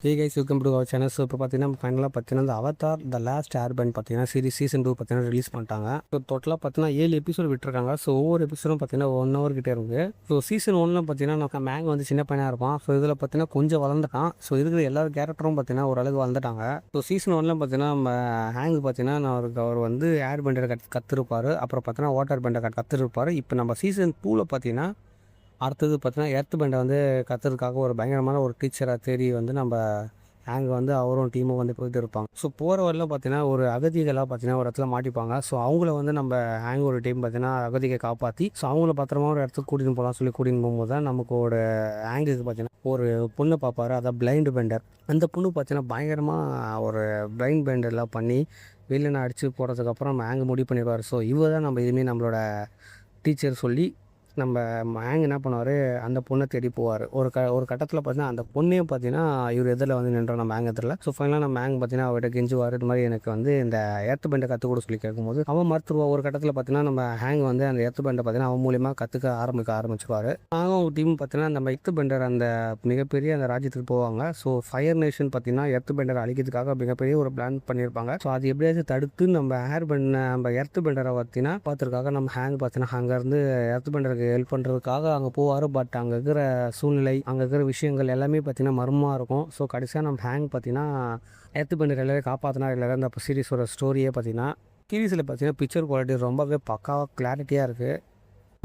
Hey guys welcome to our channel. So இப்போ பார்த்தீங்கன்னா ஃபைனலாக பார்த்தீங்கன்னா இந்த அவதார் த லாஸ்ட் ஏர்பெண்ட் பார்த்தீங்கன்னா சீசன் 2 பார்த்தீங்கன்னா ரிலீஸ் பண்ணிட்டாங்க. ஸோ டோட்டலாக பார்த்தீங்கன்னா 7 எபிசோடு விட்டுருக்காங்க. ஸோ ஒவ்வொரு எபிசோடும் பார்த்தீங்கன்னா 1 hour கிட்டே இருக்குது. ஸோ சீசன் 1 பார்த்தீங்கன்னா நம்ம மேங் வந்து சின்ன பையனாக இருப்பான். ஸோ இதில் பார்த்தீங்கன்னா கொஞ்சம் வளர்ந்துட்டான். ஸோ இருக்கிற எல்லா கேரக்டரும் பார்த்தீங்கன்னா ஓரளவுக்கு வளர்ந்துட்டாங்க. ஸோ சீசன் 1 பார்த்தீங்கன்னா நம்ம ஹேங் பார்த்தீங்கன்னா அவர் வந்து ஏர் பெண்டரை கற்றுருப்பார். அப்புறம் பார்த்தீங்கன்னா வாட்டர் பெண்டரை கற்றுருப்பார். இப்போ நம்ம சீசன் 2 பார்த்தீங்கன்னா அடுத்தது பார்த்தீங்கன்னா எர்த் பெண்டை வந்து கற்றுறதுக்காக ஒரு பயங்கரமான ஒரு டீச்சராக தேடி வந்து நம்ம ஹேங் வந்து அவரும் டீமும் வந்து போயிட்டு இருப்பாங்க. ஸோ போகிற வரலாம் பார்த்தீங்கன்னா ஒரு அகதிகளாக பார்த்தீங்கன்னா ஒரு இடத்துல மாட்டிப்பாங்க. ஸோ அவங்கள வந்து நம்ம ஹேங் ஒரு டீம் பார்த்தீங்கன்னா அகதியை காப்பாற்றி ஸோ அவங்கள பத்திரமா ஒரு இடத்துக்கு கூட்டின்னு போகலாம் சொல்லி கூட்டின்னு போகும்போது தான் நமக்கு ஒரு ஹேங்குக்கு பார்த்தீங்கன்னா ஒரு பொண்ணை பார்ப்பாரு. அதான் பிளைண்டு பெண்டர். அந்த பொண்ணு பார்த்தீங்கன்னா பயங்கரமாக ஒரு பிளைண்ட் பெண்டர்லாம் பண்ணி வெளியில் அடித்து போகிறதுக்கப்புறம் நம்ம ஹேங் முடிவு பண்ணிடுவார். ஸோ இவ தான் நம்ம இதுமாரி நம்மளோட டீச்சர் சொல்லி நம்ம ஹேங் என்ன பண்ணுவார், அந்த பொண்ணை தேடி போவார். ஒரு கட்டத்தில் பார்த்தீங்கன்னா அந்த பொண்ணையும் பார்த்தீங்கன்னா இவர் எதிரில் வந்து நின்றோம் நம்ம ஹேங் எதிரில். ஸோ ஃபைனலாக நம்ம ஹேங் பார்த்தீங்கன்னா அவர்கிட்ட கெஞ்சுவார், இது மாதிரி எனக்கு வந்து இந்த எர்த் பெண்டை கற்றுக் கூட சொல்லி கேட்கும்போது அவன் மறுத்துருவா. ஒரு கட்டத்தில் பார்த்தீங்கன்னா நம்ம ஹேங் வந்து அந்த எர்த் பெண்டை பார்த்தீங்கன்னா அவன் மூலியமாக கற்றுக்க ஆரம்பிச்சிருவார். நாங்கள் அவங்க டீம் பார்த்தீங்கன்னா நம்ம எர்த் பெண்டர் அந்த மிகப்பெரிய அந்த ராஜ்யத்துக்கு போவாங்க. ஸோ ஃபயர் நேஷன் பார்த்தீங்கன்னா எர்த் பெண்டரை அழிக்கிறதுக்காக மிகப்பெரிய ஒரு பிளான் பண்ணியிருப்பாங்க. ஸோ அது எப்படியாச்சும் தடுத்து நம்ம நம்ம எர்த் பெண்டரை பார்த்தீங்கன்னா பார்த்துருக்காக நம்ம ஹேங் பார்த்தீங்கன்னா அங்கேருந்து எர்த் பெண்டருக்கு ஹெல்ப் பண்ணுறதுக்காக அங்கே போவார். பட் அங்கே இருக்கிற சூழ்நிலை, அங்கே இருக்கிற விஷயங்கள் எல்லாமே பார்த்திங்கன்னா மர்மமாக இருக்கும். ஸோ கடைசியாக நம்ம ஹேங் பார்த்திங்கன்னா எர்த் பெண்டர் எல்லாமே காப்பாற்றினா இல்லை அந்த சீரிஸோட ஸ்டோரியே பார்த்திங்கன்னா சீரிஸில் பார்த்திங்கன்னா பிக்சர் குவாலிட்டி ரொம்பவே பக்காவாக கிளாரிட்டியாக இருக்குது.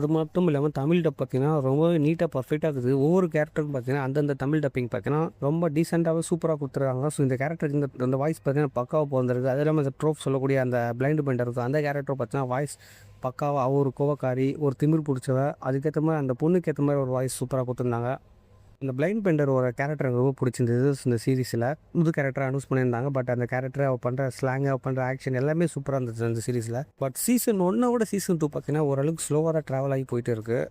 அது மட்டும் இல்லாமல் தமிழ் டப் பார்த்திங்கன்னா ரொம்பவே நீட்டாக பர்ஃபெக்டாக இருக்குது. ஒவ்வொரு கேரக்டருக்கும் பார்த்திங்கன்னா அந்தந்த தமிழ் டப்பிங் பார்த்திங்கன்னா ரொம்ப டீசெண்டாகவே சூப்பராக கொடுத்துருக்காங்க. ஸோ இந்த கேரக்டருக்கு இந்த வாய்ஸ் பார்த்திங்கன்னா பக்காவாக போந்திருக்கு. அது இல்லாமல் இந்த ட்ரோப் சொல்லக்கூடிய அந்த பிளைண்டு பெண்டர் இருக்குது, அந்த கேரக்டர் பார்த்திங்கன்னா வாய்ஸ் பக்காவாக ஒரு கோவக்காரி, ஒரு திமிர் பிடிச்சவ, அதுக்கேற்ற மாதிரி அந்த பொண்ணுக்கு ஏற்ற மாதிரி ஒரு வாய்ஸ் சூப்பராக கொடுத்துருந்தாங்க. இந்த பிளைண்ட் பெண்டர் ஒரு கேரக்டர் எனக்கு ரொம்ப பிடிச்சிருந்தது. இந்த சீரிஸில் புது கேரக்டர் அனௌன்ஸ் பண்ணியிருந்தாங்க. பட் அந்த கேரக்டர் அவள் பண்ணுற ஸ்லாங், அவள் பண்ணுற ஆக்ஷன் எல்லாமே சூப்பராக இருந்துச்சு அந்த சீரிஸில். பட் சீசன் 1 சீசன் 2 பார்த்தீங்கன்னா ஓரளவுக்கு ஸ்லோவாக ட்ராவல் ஆகி போயிட்டு இருக்குது.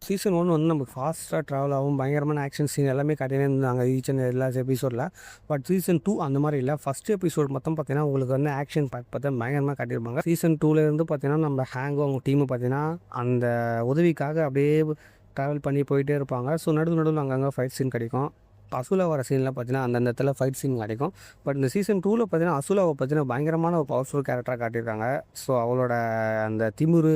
சீசன் 1 வந்து நமக்கு ஃபாஸ்ட்டாக ட்ராவல் ஆகும், பயங்கரமான ஆக்ஷன் சீன் எல்லாமே காட்டினே இருந்தாங்க ஈச் அண்ட் எல்லா எபிசோடில். பட் சீசன் 2 அந்த மாதிரி இல்லை. ஃபஸ்ட் எபிசோட் மொத்தம் பார்த்தீங்கன்னா உங்களுக்கு வந்து ஆக்ஷன் பார்த்தா பயங்கரமாக காட்டியிருப்பாங்க. சீசன் 2லேருந்து பார்த்தீங்கன்னா நம்ம ஹேங்கும் அவங்க டீமு பார்த்தீங்கன்னா அந்த உதவிக்காக அப்படியே ட்ராவல் பண்ணி போயிட்டே இருப்பாங்க. ஸோ நடுவில் அங்கங்கே ஃபைட் சீன் கிடைக்கும். அசுலா வர சீனில் பார்த்தீங்கன்னா அந்த இடத்துல ஃபைட் சீன் கிடைக்கும். பட் இந்த சீசன் 2 பார்த்தீங்கன்னா அசுலாவை பார்த்தீங்கன்னா பயங்கரமான ஒரு பவர்ஃபுல் கேரக்டராக காட்டியிருக்காங்க. ஸோ அவளோட அந்த திமிரு,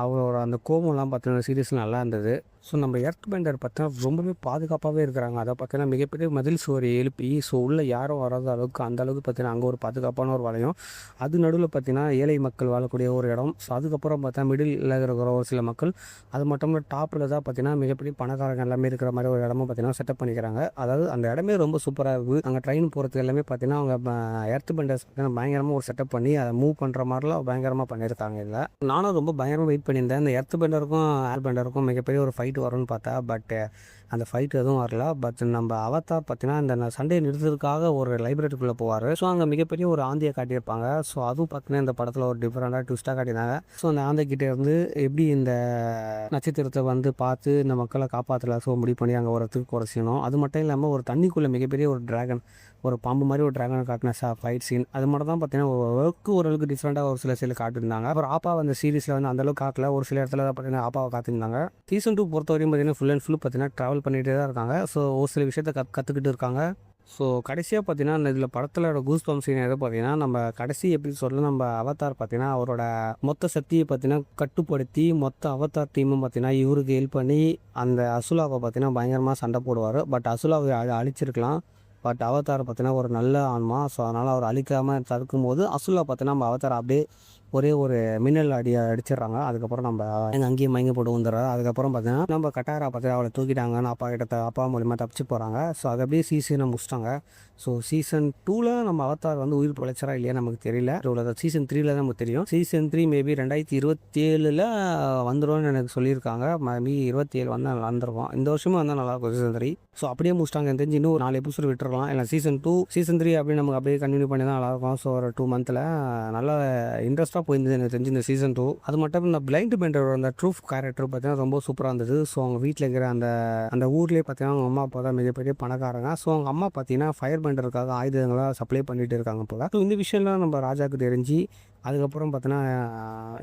அவரோட அந்த கோபம்லாம் பார்த்தீங்கன்னா சீரியஸில் நல்லா இருந்தது. ஸோ நம்ம எர்த் பெண்டர் பார்த்தீங்கன்னா ரொம்பவே பாதுகாப்பாகவே இருக்கிறாங்க. அதை பார்த்தீங்கன்னா மிகப்பெரிய மதில் சுவரை எழுப்பி ஸோ உள்ளே யாரும் வராத அளவுக்கு அந்த அளவுக்கு பார்த்தீங்கன்னா அங்கே ஒரு பாதுகாப்பான ஒரு வளையம். அது நடுவில் பார்த்தீங்கன்னா ஏழை மக்கள் வாழக்கூடிய ஒரு இடம். ஸோ அதுக்கப்புறம் பார்த்தா மிடில் இருக்கிற ஒரு சில மக்கள், அது மட்டும் இல்லை டாப்பில் தான் பார்த்தீங்கன்னா மிகப்பெரிய பணக்காரங்க எல்லாமே இருக்கிற மாதிரி ஒரு இடமும் பார்த்தீங்கன்னா செட்டப் பண்ணிக்கிறாங்க. அதாவது அந்த இடமே ரொம்ப சூப்பராக இருக்குது. அங்கே ட்ரெயின் போகிறதுக்கு எல்லாமே பார்த்தீங்கன்னா அவங்க எர்த் பெண்டர்ஸ் பார்த்தீங்கன்னா பயங்கரமாக ஒரு செட்டப் பண்ணி அதை மூவ் பண்ணுற மாதிரிலாம் பயங்கரமாக பண்ணியிருக்காங்க. இல்லை நானும் ரொம்ப பயங்கரமாக வெயிட் பண்ணியிருந்தேன். இந்த எர்த் பெண்டருக்கும் ஏர் பெண்டருக்கும் மிகப்பெரிய ஒரு ஃபைட் வரும்னு பார்த்தா. பட் அந்த ஃபைட் எதுவும் வரல. பட் நம்ம அவதார் பார்த்தீங்கன்னா இந்த சண்டையை நிறுத்துறதுக்காக ஒரு லைப்ரரிக்குள்ளே போவார். ஸோ அங்கே மிகப்பெரிய ஒரு ஆந்தியை காட்டியிருப்பாங்க. ஸோ அதுவும் பார்த்தீங்கன்னா இந்த படத்தில் ஒரு டிஃப்ரெண்டாக ட்விஸ்ட்டாக காட்டியிருந்தாங்க. ஸோ அந்த ஆந்தைக்கிட்டே இருந்து எப்படி இந்த நட்சத்திரத்தை வந்து பார்த்து இந்த மக்களை காப்பாற்றலாம் ஸோ முடிவு பண்ணி அங்கே ஒரு இடத்துக்கு குறைச்சிக்கணும். அது மட்டும் இல்லாமல் ஒரு தண்ணிக்குள்ளே மிகப்பெரிய ஒரு டிராகன், ஒரு பாம்பு மாதிரி ஒரு டிராகனை காட்டின ஃபைட் சீன், அது மட்டும் தான் பார்த்தீங்கன்னா ஓரளவுக்கு டிஃப்ரெண்ட்டாக ஒரு சில காட்டியிருந்தாங்க. அப்புறம் ஆப்பா அந்த சீரிஸில் வந்து அந்தளவுக்கு காட்டல. ஒரு சில இடத்துல தான் பார்த்தீங்கன்னா ஆப்பாவை காத்திருந்தாங்க. சீசன் 2 பொறுத்த வரையும் பார்த்தீங்கன்னா ஃபுல் அண்ட் ஃபுல் பார்த்தீங்கன்னா ட்ராவல் பண்ணிகிட்டே தான் இருக்காங்க. ஸோ ஒரு சில விஷயத்தை கற்றுக்கிட்டு இருக்காங்க. ஸோ கடைசியாக பார்த்தீங்கன்னா அந்த இதில் படத்தில் கூஸ் பம்ப் சீன் எதை பார்த்தீங்கன்னா நம்ம கடைசி எபிசோடில் நம்ம அவதார் பார்த்தீங்கன்னா அவரோட மொத்த சக்தியை பார்த்தீங்கன்னா கட்டுப்படுத்தி மொத்த அவதார் டீமும் பார்த்தீங்கன்னா இவருக்கு ஹெல்ப் பண்ணி அந்த அசுலாவை பார்த்தீங்கன்னா பயங்கரமாக சண்டை போடுவார். பட் அசுலாவை அழிச்சிருக்கலாம். பட் அவதாரை பார்த்தீங்கன்னா ஒரு நல்ல ஆன்மா. ஸோ அதனால் அவர் அழிக்காமல் தடுக்கும் போது அசுலா பார்த்தீங்கன்னா நம்ம அவதாரை அப்படியே ஒரே ஒரு மின்னல் அடிச்சிடுறாங்க. அதுக்கப்புறம் நம்ம அங்கேயும் மயங்கி போட்டு வந்துடுறாரு. அதுக்கப்புறம் பார்த்தீங்கன்னா நம்ம கட்டாரா பார்த்தீங்கன்னா அவளை தூக்கிட்டாங்கன்னு அப்பா மூலிமா தப்பிச்சு போகிறாங்க. ஸோ அதை அப்படியே சீசனை முடிச்சிட்டாங்க. ஸோ சீசன் 2 நம்ம அவதார் வந்து உயிர் பிழைச்சரா இல்லையா நமக்கு தெரியல. சீசன் 3 தான் நமக்கு தெரியும். சீசன் 3 மேபி 2027 வந்துடும்னு எனக்கு சொல்லியிருக்காங்க. மேபி 27 வந்தால் வந்துருவோம். இந்த வருஷமும் வந்தால் நல்லாயிருக்கும் சீசன் 3. ஸோ அப்படியே முடிச்சிட்டாங்க. எனக்கு தெரிஞ்சு இன்னும் 4 எபிசோடு விட்டுருலாம். இல்லை சீசன் 2 சீசன் 3 அப்படி நமக்கு அப்படியே கண்டினியூ பண்ணி தான் நல்லாயிருக்கும். ஸோ ஒரு 2 மந்தில் நல்லா இன்ட்ரெஸ்ட்டாக போயிருந்தது எனக்கு தெரிஞ்சு இந்த சீசன் 2. அது மட்டும் இந்த பிளைண்ட் பெண்டரோட அந்த ட்ரூஃப் கேரக்டர் பார்த்தீங்கன்னா ரொம்ப சூப்பராக இருந்தது. ஸோ அவங்க வீட்டில் இருக்கிற அந்த ஊர்லேயே பார்த்தீங்கன்னா அவங்க அம்மா அப்பா தான் மிகப்பெரிய பணக்காரங்க. ஸோ அவங்க அம்மா பார்த்தீங்கன்னா ஃபயர் பெண்டருக்காக ஆயுதங்களாக சப்ளை பண்ணிட்டு இருக்காங்க போல. ஸோ இந்த விஷயம்லாம் நம்ம ராஜாவுக்கு தெரிஞ்சு அதுக்கப்புறம் பார்த்தீங்கன்னா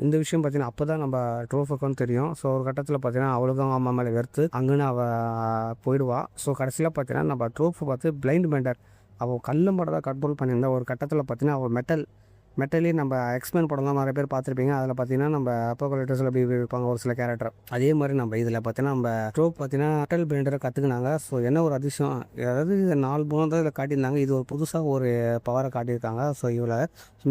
இந்த விஷயம் பார்த்தீங்கன்னா அப்போ தான் நம்ம ட்ரோஃபுக்குன்னு தெரியும். ஸோ ஒரு கட்டத்தில் பார்த்தீங்கன்னா அவளுக்கும் அவங்க அம்மா மேலே வெறுத்து அங்கேன்னு அவள் போயிடுவா. ஸோ கடைசியில் பார்த்தீங்கன்னா நம்ம ட்ரோஃபு பார்த்து பிளைண்ட் பெண்டர் அவள் கல்லு மட்டும் தான் கண்ட்ரோல் பண்ணியிருந்தா. ஒரு கட்டத்தில் பார்த்தீங்கன்னா அவள் மெட்டலே நம்ம எக்ஸ்மேன் படம்லாம் நிறைய பேர் பார்த்துருப்பீங்க. அதில் பார்த்தீங்கன்னா நம்ம அப்போகலிப்டஸில் அப்படி இப்படி இருப்பாங்க ஒரு சில கேரக்டர். அதே மாதிரி நம்ம இதில் பார்த்தீங்கன்னா நம்ம ஸ்ட்ரோக் பார்த்தீங்கன்னா மெட்டல் பெண்டரை கற்றுக்குனாங்க. ஸோ என்ன ஒரு அதிசயம், அதாவது இதை 4 மூணு தான் இதில் காட்டியிருந்தாங்க. இது ஒரு புதுசாக ஒரு பவரை காட்டியிருக்காங்க. ஸோ இவ்வளோ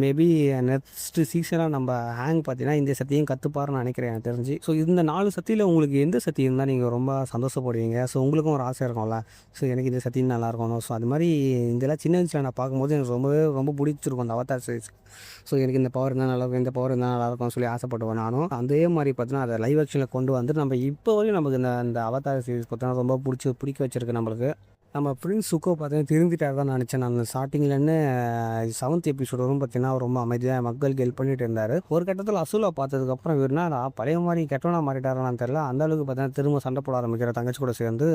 மேபி நெக்ஸ்ட்டு சீசனாக நம்ம ஹேங் பார்த்தீங்கன்னா இந்த சத்தியும் கற்றுப்பாருன்னு நினைக்கிறேன் எனக்கு தெரிஞ்சு. ஸோ இந்த 4 சத்தியில் உங்களுக்கு எந்த சத்தி இருந்தால் நீங்கள் ரொம்ப சந்தோஷப்படுவீங்க? ஸோ உங்களுக்கும் ஒரு ஆசை இருக்கும்ல, ஸோ எனக்கு இந்த சத்தியும் நல்லா இருக்கணும். ஸோ அது மாதிரி இதெல்லாம் சின்ன வயசில் நான் பார்க்கும்போது எனக்கு ரொம்ப பிடிச்சிருக்கும் அந்த அவதார் சீரிஸ். ஸோ எனக்கு இந்த பவர் இருந்தால் நல்லாயிருக்கும், இந்த பவர் இருந்தால் நல்லாயிருக்கும்னு சொல்லி ஆசைப்படுவேன் நானும். அதே மாதிரி பார்த்தீங்கன்னா அதை லைவ் ஆக்ஷனில் கொண்டு வந்து நம்ம இப்போ வரையும் நமக்கு இந்த அவதார் சீரிஸ் பார்த்தீங்கன்னா ரொம்ப பிடிக்க வச்சிருக்கு நம்மளுக்கு. நம்ம பிரின்ஸ் சுக்கோ பார்த்தீங்கன்னா திருந்திட்டார் தான் நினச்சேன் நான். ஸ்டார்டிங்லேருந்து 7th எபிசோடு வரும் பார்த்தீங்கன்னா அவர் ரொம்ப அமைதியாக மக்களுக்கு ஹெல்ப் பண்ணிட்டு இருந்தார். ஒரு கட்டத்தில் அசுலா பார்த்ததுக்கப்புறம் இவர்னா பழைய மாதிரி கெட்டவனா மாறிட்டாரான்னு தெரியல. அந்தளவுக்கு பார்த்தீங்கன்னா திரும்ப சண்டை போட ஆரம்பிக்கிற தங்கச்சி கூட சேர்ந்து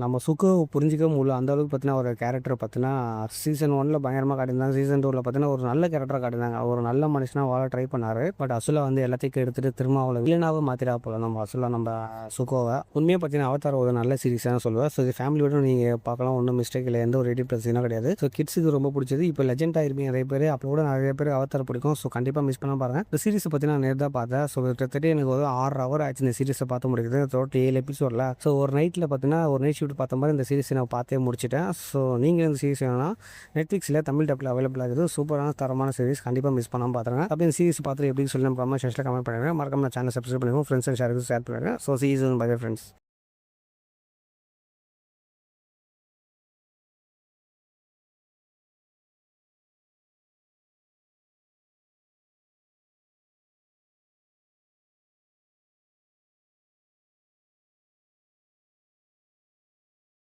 நம்ம சுக்கோ புரிஞ்சிக்க முடியல. அந்தளவுக்கு பார்த்தீங்கன்னா ஒரு கேரக்டர் பார்த்தீங்கன்னா சீசன் 1 பயங்கரமாக காட்டியிருந்தாங்க. சீசன் 2 பார்த்தீங்கன்னா ஒரு நல்ல கேரக்டராக காட்டியிருந்தாங்க. ஒரு நல்ல மனுஷனாக வாழ ட்ரை பண்ணார். பட் அசுலா வந்து எல்லாத்தையும் எடுத்துகிட்டு திரும்ப அவளை வில்லனாக மாற்றிடா போல நம்ம அசுலா நம்ம சுக்கோவை. உண்மையாக பார்த்தீங்கன்னா அவதார் ஒரு நல்ல சீரிஸாக சொல்லுவேன். ஸோ இது ஃபேமிலியோட நீங்கள் பார்க்கலாம், ஒன்றும் மிஸ்டேக் இல்லை, எந்த ஒரு எடிட் பிரச்சனையும் கிடையாது. ஸோ கிட்ஸுக்கு ரொம்ப பிடிச்சது. இப்போ லெஜெண்ட் ஆகிருப்பீங்க நிறைய பேர், அப்போ நிறைய பேர் அவதார் பிடிக்கும். ஸோ கண்டிப்பாக மிஸ் பண்ண பாருங்கள். இந்த சீரிஸை பற்றி நான் நேர்தான் பார்த்தேன். ஸோ கிட்டத்தட்ட எனக்கு ஒரு 6 ஹவர் ஆச்சு இந்த சீரிஸை பார்த்து முடிக்குது. டோட்டல் 7 எபிசோடில். ஸோ ஒரு நைட்டில் பார்த்தீங்கன்னா ஒரு நைட் ஷூட் பார்த்த மாதிரி இந்த சீரிஸை நான் பார்த்தே முடிச்சிட்டேன். ஸோ நீங்கள் இந்த சீரிஸ் வேணும்னா நெட்ஃப்ளிக்ஸில் தமிழ் டப்பில் அவைலபிள் ஆகுது. சூப்பரான தரமான சீரிஸ், கண்டிப்பாக மிஸ் பண்ணாமல் பார்த்துருங்க. அப்படி இந்த சீரிஸ் பார்த்துட்டு எப்படின்னு சொல்லி நம்ம செக்ஷனில் கமெண்ட் பண்ணுங்கள். மறக்காம சேனல் சப்ஸ்கிரைப் பண்ணுங்கள், ஃப்ரெண்ட்ஸ் அண்ட் ஷேர் பண்ணுங்கள். So sea you soon. Bye friends.